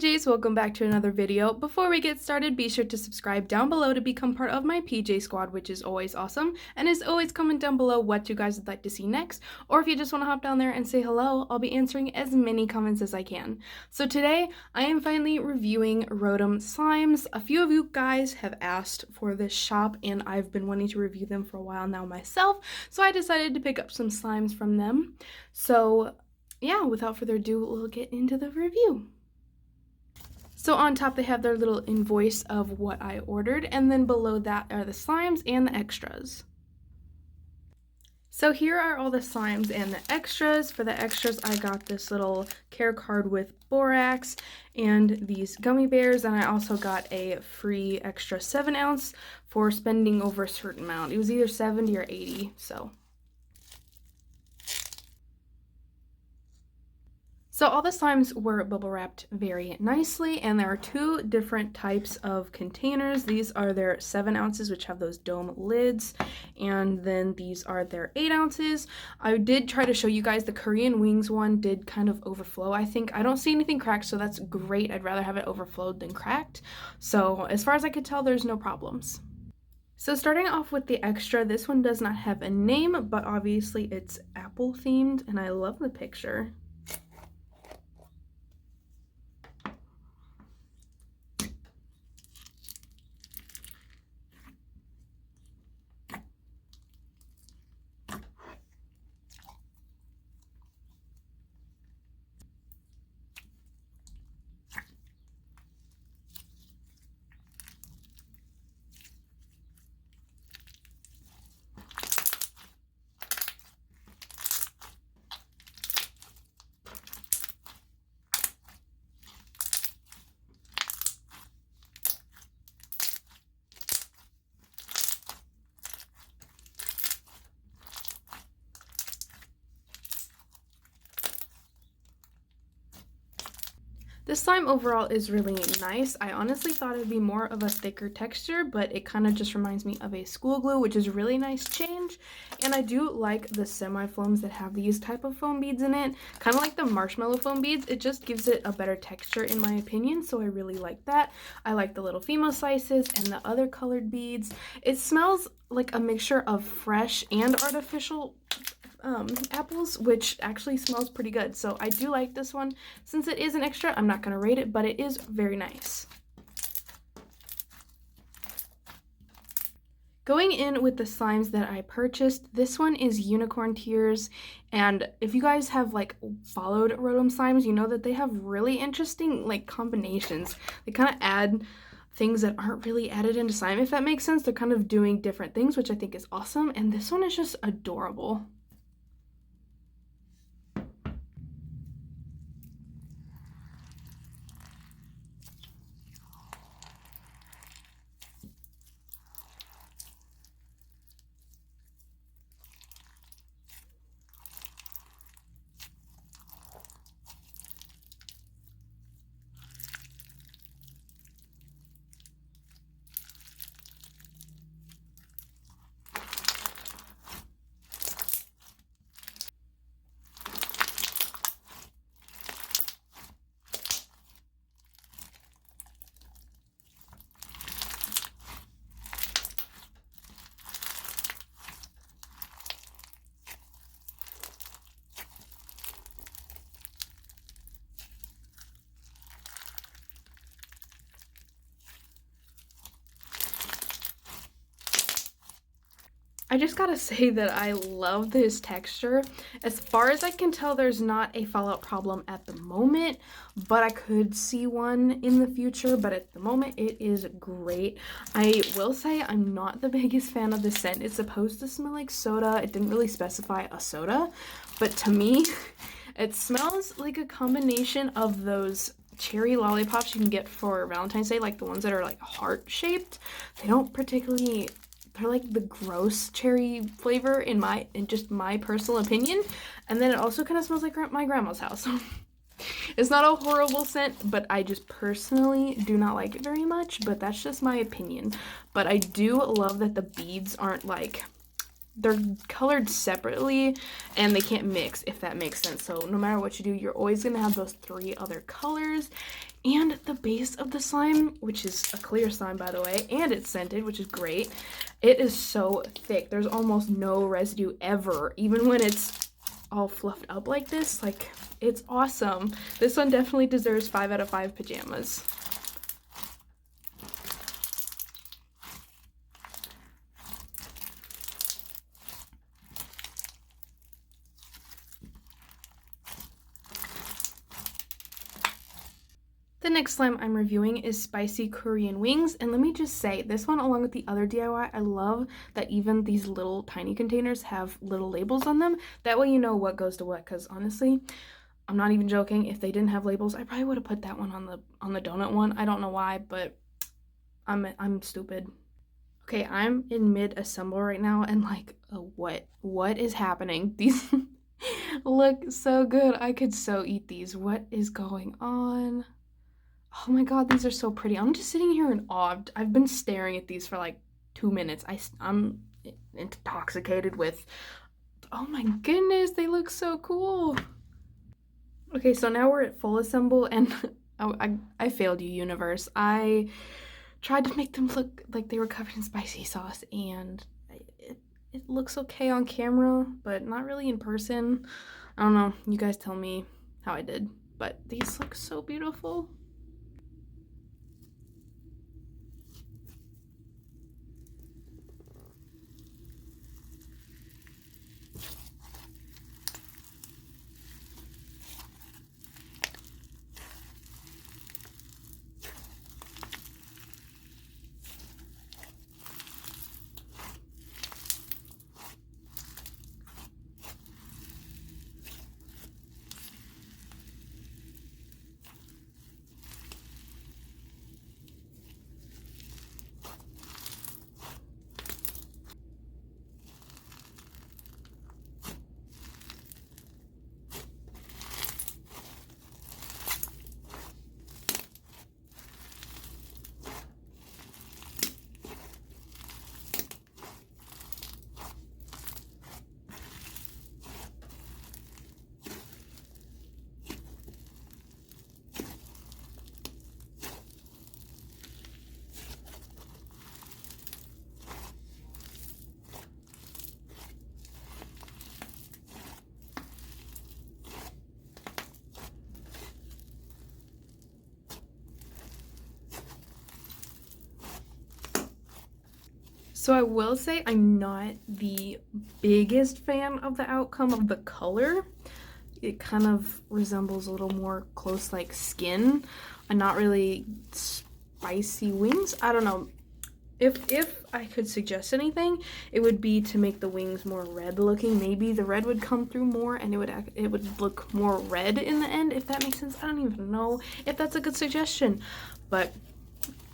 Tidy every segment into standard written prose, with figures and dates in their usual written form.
PJs, welcome back to another video. Before we get started, be sure to subscribe down below to become part of my PJ squad, which is always awesome. And as always, comment down below what you guys would like to see next, or if you just want to hop down there and say hello, I'll be answering as many comments as I can. So today, I am finally reviewing Rodem slimes. A few of you guys have asked for this shop, and I've been wanting to review them for a while now myself, so I decided to pick up some slimes from them. So yeah, without further ado, we'll get into the review. So on top they have their little invoice of what I ordered, and then below that are the slimes and the extras. So here are all the slimes and the extras. For the extras, I got this little care card with borax and these gummy bears, and I also got a free extra 7-ounce for spending over a certain amount. It was either 70 or 80, So all the slimes were bubble wrapped very nicely, and there are two different types of containers. These are their 7 ounces, which have those dome lids, and then these are their 8 ounces. I did try to show you guys the Korean wings one did kind of overflow, I think. I don't see anything cracked, so that's great. I'd rather have it overflowed than cracked. So as far as I could tell, there's no problems. So starting off with the extra, this one does not have a name, but obviously it's apple themed, and I love the picture. This slime overall is really nice. I honestly thought it would be more of a thicker texture, but it kind of just reminds me of a school glue, which is a really nice change. And I do like the semi-foams that have these type of foam beads in it, kind of like the marshmallow foam beads. It just gives it a better texture in my opinion, so I really like that. I like the little female slices and the other colored beads. It smells like a mixture of fresh and artificial apples, which actually smells pretty good. So I do like this one. Since it is an extra, I'm not going to rate it, but it is very nice. Going in with the slimes that I purchased, this one is Unicorn Tears, and if you guys have like followed Rodem slimes, you know that they have really interesting like combinations. They kind of add things that aren't really added into slime, if that makes sense. They're kind of doing different things, which I think is awesome, and this one is just adorable. I just gotta say that I love this texture. As far as I can tell, there's not a fallout problem at the moment, but I could see one in the future, but at the moment it is great. I will say I'm not the biggest fan of the scent. It's supposed to smell like soda. It didn't really specify a soda, but to me, it smells like a combination of those cherry lollipops you can get for Valentine's Day, like the ones that are like heart-shaped. They don't particularly... They're like the gross cherry flavor in just my personal opinion. And then it also kind of smells like my grandma's house. It's not a horrible scent, but I just personally do not like it very much, but that's just my opinion. But I do love that the beads aren't like, they're colored separately and they can't mix, if that makes sense. So no matter what you do, you're always going to have those 3 other colors. And the base of the slime, which is a clear slime by the way, and it's scented, which is great. It is so thick. There's almost no residue ever, even when it's all fluffed up like this. Like, it's awesome. This one definitely deserves 5 out of 5 pajamas. The next slime I'm reviewing is Spicy Korean Wings, and let me just say, this one along with the other DIY, I love that even these little tiny containers have little labels on them. That way you know what goes to what, because honestly, I'm not even joking, if they didn't have labels, I probably would have put that one on the donut one. I don't know why, but I'm stupid. Okay, I'm in mid-assemble right now, and like, what is happening? These look so good. I could so eat these. What is going on? Oh my god, these are so pretty. I'm just sitting here in awe. I've been staring at these for like 2 minutes. I'm intoxicated with, oh my goodness, they look so cool. Okay, so now we're at full assemble, and I failed you, universe. I tried to make them look like they were covered in spicy sauce, and it looks okay on camera, but not really in person. I don't know. You guys tell me how I did, but these look so beautiful. So I will say I'm not the biggest fan of the outcome of the color. It kind of resembles a little more close like skin and not really spicy wings. I don't know. If I could suggest anything, it would be to make the wings more red looking. Maybe the red would come through more and it would look more red in the end, if that makes sense. I don't even know if that's a good suggestion. But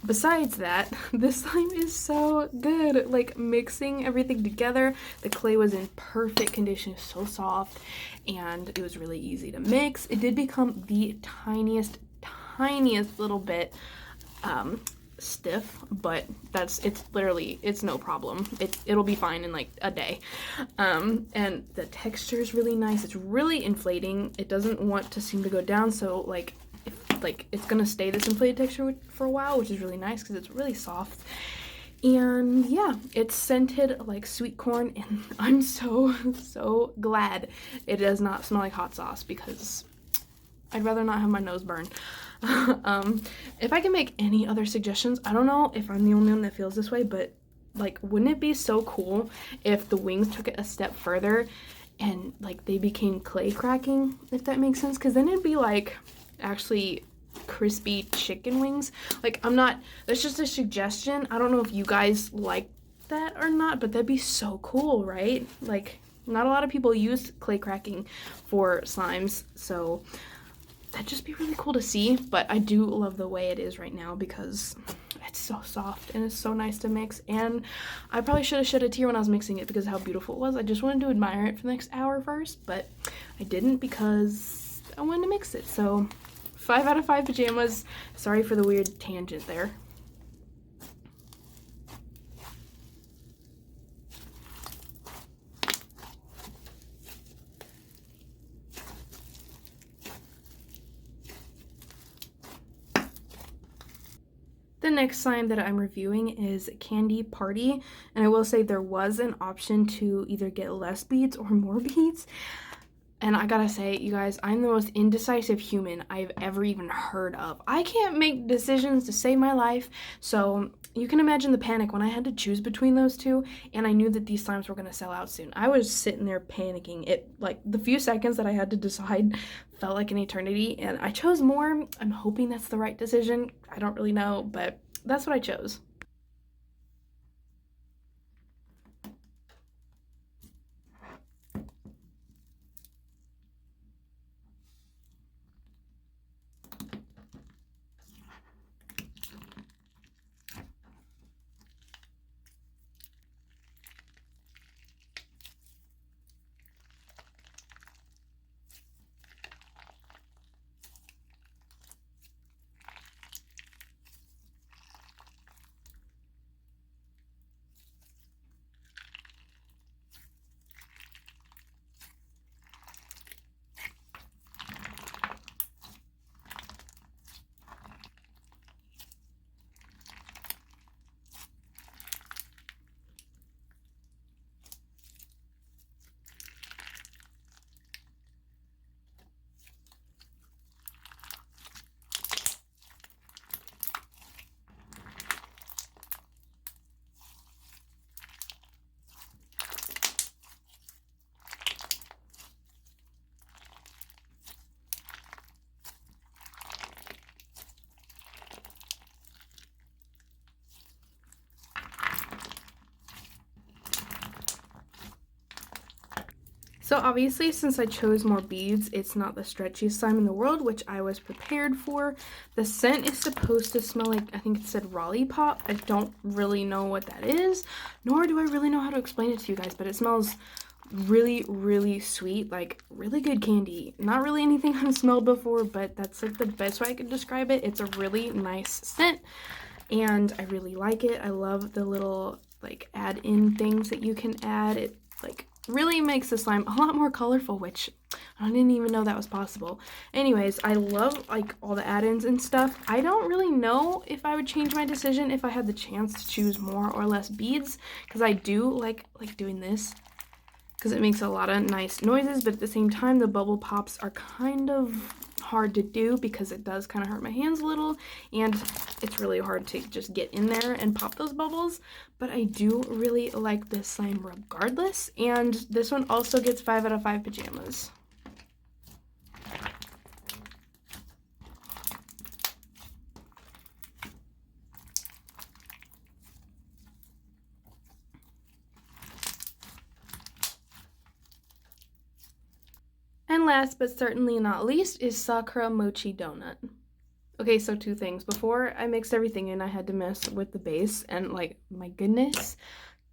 besides that, this slime is so good. Like, mixing everything together, the clay was in perfect condition, so soft, and it was really easy to mix. It did become the tiniest little bit stiff, but it's no problem. It'll be fine in like a day. And the texture is really nice. It's really inflating. It doesn't want to seem to go down, so like it's gonna stay this inflated texture for a while, which is really nice because it's really soft. And yeah, it's scented like sweet corn, and I'm so glad it does not smell like hot sauce, because I'd rather not have my nose burn. If I can make any other suggestions, I don't know if I'm the only one that feels this way, but like, wouldn't it be so cool if the wings took it a step further and like they became clay cracking, if that makes sense? Because then it'd be like actually crispy chicken wings. Like, that's just a suggestion. I don't know if you guys like that or not, but that'd be so cool, right? Like, not a lot of people use clay cracking for slimes, so that'd just be really cool to see. But I do love the way it is right now because it's so soft and it's so nice to mix. And I probably should have shed a tear when I was mixing it because of how beautiful it was. I just wanted to admire it for the next hour first, but I didn't because I wanted to mix it. So 5 out of 5 pajamas. Sorry for the weird tangent there. The next slime that I'm reviewing is Candy Party, and I will say there was an option to either get less beads or more beads. And I gotta say, you guys, I'm the most indecisive human I've ever even heard of. I can't make decisions to save my life, so you can imagine the panic when I had to choose between those two, and I knew that these slimes were gonna sell out soon. I was sitting there panicking. It, like, the few seconds that I had to decide felt like an eternity, and I chose more. I'm hoping that's the right decision. I don't really know, but that's what I chose. So obviously, since I chose more beads, it's not the stretchiest slime in the world, which I was prepared for. The scent is supposed to smell like, I think it said Lollipop. I don't really know what that is, nor do I really know how to explain it to you guys, but it smells really, really sweet, like really good candy. Not really anything I've smelled before, but that's like the best way I could describe it. It's a really nice scent, and I really like it. I love the little like add-in things that you can add. It like really makes the slime a lot more colorful, which I didn't even know that was possible. Anyways, I love like all the add-ins and stuff. I don't really know if I would change my decision if I had the chance to choose more or less beads, because I do like doing this because it makes a lot of nice noises, but at the same time the bubble pops are kind of hard to do because it does kind of hurt my hands a little, and it's really hard to just get in there and pop those bubbles. But I do really like this slime regardless, and this one also gets 5 out of 5 pajamas. And last but certainly not least is Sakura Mochi Donut. Okay, so two things. Before I mixed everything in, I had to mess with the base, and like, my goodness,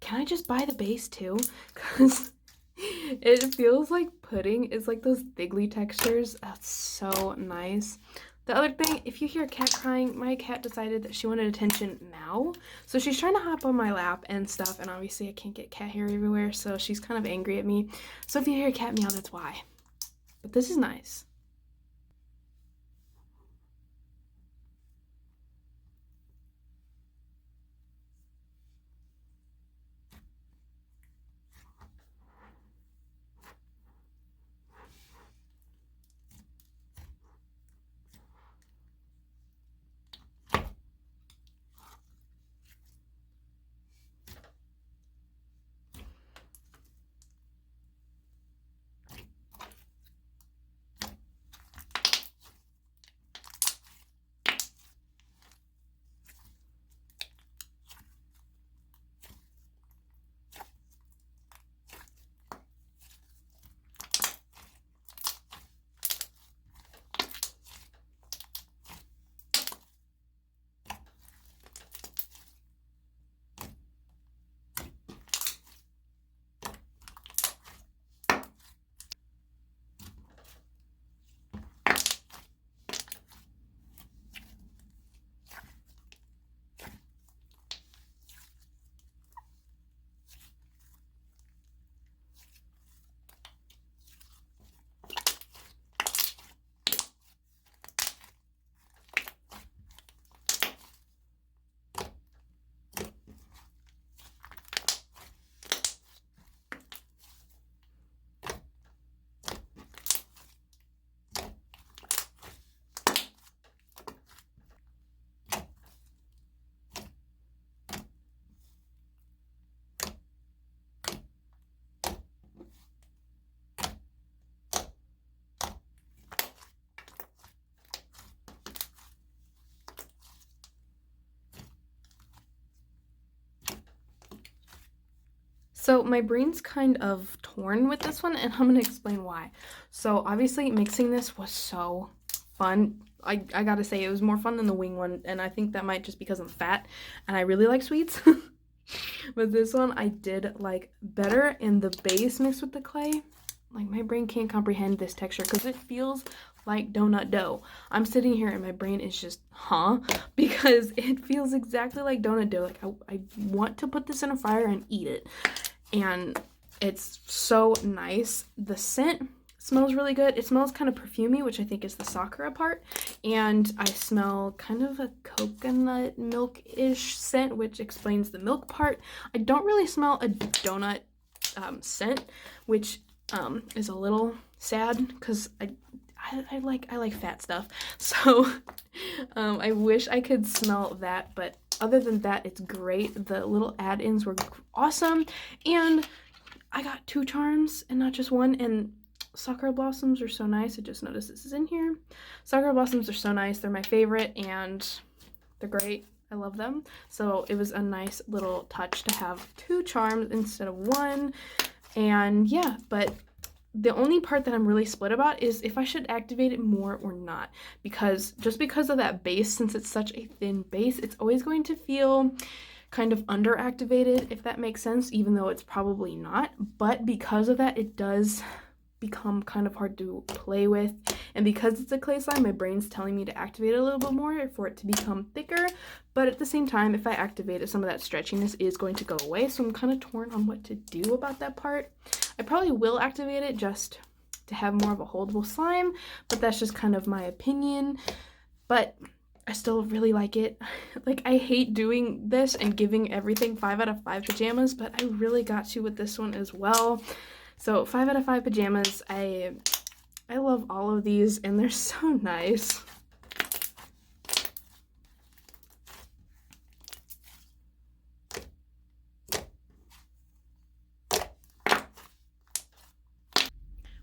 can I just buy the base too? Because it feels like pudding. It's like those thiggly textures. That's so nice. The other thing, if you hear a cat crying, my cat decided that she wanted attention now. So she's trying to hop on my lap and stuff, and obviously I can't get cat hair everywhere, so she's kind of angry at me. So if you hear a cat meow, that's why. But this is nice. So my brain's kind of torn with this one, and I'm gonna explain why. So obviously mixing this was so fun. I gotta say it was more fun than the wing one, and I think that might just because I'm fat and I really like sweets. But this one I did like better, and the base mixed with the clay, like my brain can't comprehend this texture because it feels like donut dough. I'm sitting here and my brain is just, huh? Because it feels exactly like donut dough. Like I want to put this in a fryer and eat it. And it's so nice. The scent smells really good. It smells kind of perfumey, which I think is the Sakura part. And I smell kind of a coconut milk-ish scent, which explains the milk part. I don't really smell a donut scent, which is a little sad because I like fat stuff. So I wish I could smell that, but other than that, it's great. The little add-ins were awesome, and I got 2 charms and not just one. And Sakura blossoms are so nice. I just noticed this is in here. Sakura blossoms are so nice. They're my favorite, and they're great. I love them. So it was a nice little touch to have 2 charms instead of 1. And yeah, but the only part that I'm really split about is if I should activate it more or not, because just because of that base, since it's such a thin base, it's always going to feel kind of underactivated, if that makes sense, even though it's probably not. But because of that, it does become kind of hard to play with, and because it's a clay slime, my brain's telling me to activate it a little bit more for it to become thicker. But at the same time, if I activate it, some of that stretchiness is going to go away, so I'm kind of torn on what to do about that part. I probably will activate it just to have more of a holdable slime, but that's just kind of my opinion. But I still really like it. Like, I hate doing this and giving everything 5 out of 5 pajamas, but I really got to with this one as well. So 5 out of 5 pajamas. I love all of these, and they're so nice.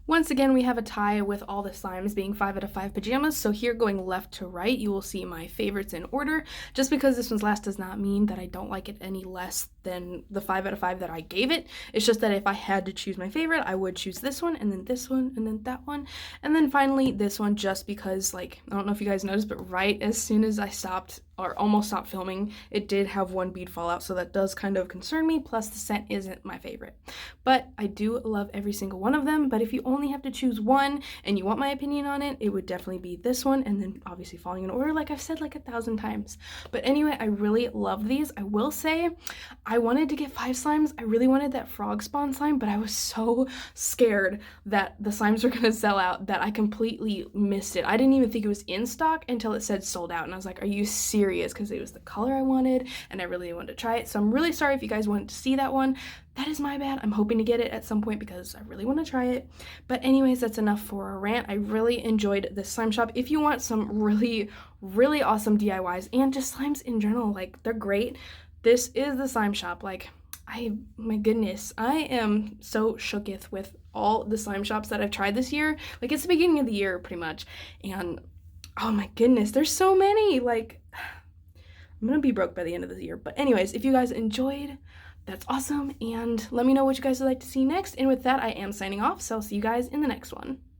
Once again, we have a tie with all the slimes being 5 out of 5 pajamas. So here, going left to right, you will see my favorites in order. Just because this one's last does not mean that I don't like it any less than the 5 out of 5 that I gave it. It's just that if I had to choose my favorite, I would choose this one, and then this one, and then that one, and then finally this one, just because, like, I don't know if you guys noticed, but right as soon as I stopped or almost stopped filming, it did have 1 bead fall out, so that does kind of concern me. Plus the scent isn't my favorite, but I do love every single one of them. But if you only have to choose one and you want my opinion on it, it would definitely be this one, and then obviously falling in order, like I've said like 1,000 times. But anyway, I really love these. I will say I wanted to get 5 slimes. I really wanted that frog spawn slime, but I was so scared that the slimes were gonna sell out that I completely missed it. I didn't even think it was in stock until it said sold out, and I was like, are you serious? Because it was the color I wanted, and I really wanted to try it. So I'm really sorry if you guys wanted to see that one. That is my bad. I'm hoping to get it at some point because I really want to try it. But anyways, that's enough for a rant. I really enjoyed this slime shop. If you want some really, really awesome DIYs and just slimes in general, like, they're great, this is the slime shop. Like, my goodness, I am so shooketh with all the slime shops that I've tried this year. Like, it's the beginning of the year pretty much, and oh my goodness, there's so many. Like, I'm gonna be broke by the end of the year. But anyways, if you guys enjoyed, that's awesome, and let me know what you guys would like to see next. And with that, I am signing off, so I'll see you guys in the next one.